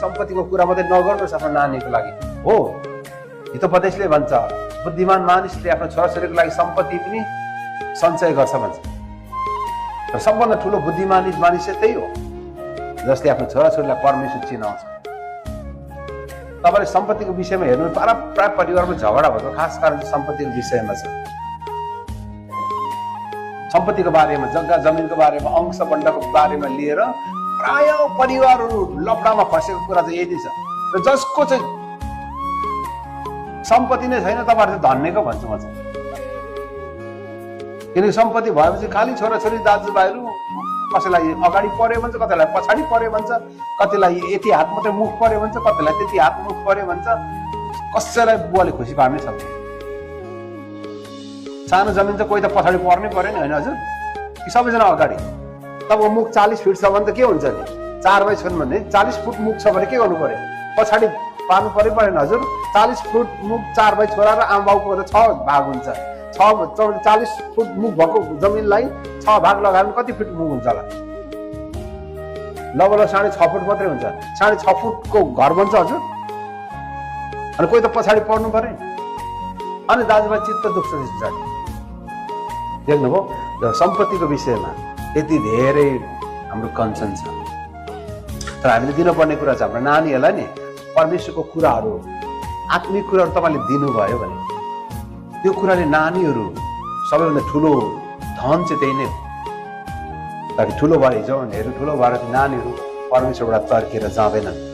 सम्पत्तिको कुरा मात्रै नगर्नुहोस् आफ्नो नानीको लागि हो। हितोपदेशले भन्छ बुद्धिमान मानिसले आफ्नो छोराछोरीको लागि सम्पत्ति पनि सञ्चय गर्छ भन्छ। र सबभन्दा ठुलो बुद्धिमानी मानिस चाहिँ त्यही हो जसले आफ्नो छोराछोरीलाई परमेश्वर चिनाउँछ। तपाईँले सम्पत्तिको विषयमा हेर्नु प्राय परिवारमा झगडा भएको खास कारण चाहिँ सम्पत्तिको विषयमा छ। सम्पत्तिको बारेमा, जग्गा जमिनको बारेमा, अंश बण्डको बारेमा लिएर प्राय परिवारहरू लफडामा फसेको कुरा चाहिँ यही छ। र जसको चाहिँ सम्पत्ति नै छैन तपाईँहरू चाहिँ धन्यको भन्छु म चाहिँ। किनकि सम्पत्ति भएपछि खालि छोराछोरी दाजुभाइहरू कसैलाई अगाडि पर्यो भन्छ, कतिलाई पछाडि पर्यो भन्छ, कतिलाई यति हात मात्रै मुख पर्यो भन्छ, कतिलाई त्यति हात मुख पर्यो भन्छ। कसैलाई बुवाले खुसी पार्नै सक्छ। सानो जमिन त कोही त पछाडि पर्नै पर्यो नि, होइन हजुर? कि सबैजना अगाडि? तपाईँको मुख 40 फिट छ भने त के हुन्छ नि? 4 बाई 6 भने 40 फुट मुख छ भने के गर्नु पर्यो? पछाडि पार्नु पर्यो परेन हजुर? 40 फुट मुख 4 बाई छोरा र आमा बाउको त 6 भाग हुन्छ। 40 फुट मुख भएको जमिनलाई 6 भाग लगाएर कति फिट मुख हुन्छ होला? लगभग 6.5 फुट मात्रै हुन्छ। 6.5 फुटको घर बन्छ हजुर? अनि कोही त पछाडि पर्नु पर्यो। अनि दाजुभाइ चित्त दुख्छ। देख्नुभयो सम्पत्तिको विषयमा यति धेरै हाम्रो कन्सर्न छ। तर हामीले दिनुपर्ने कुरा चाहिँ हाम्रो नानीहरूलाई नि परमेश्वरको कुराहरू, आत्मिक कुराहरू तपाईँले दिनुभयो भने त्यो कुराले नानीहरू सबैभन्दा ठुलो धन चाहिँ त्यही नै हो। ताकि ठुलो भएर हिजो भनेहरू ठुलो भएर नानीहरू परमेश्वरबाट तर्किएर जाँदैनन्।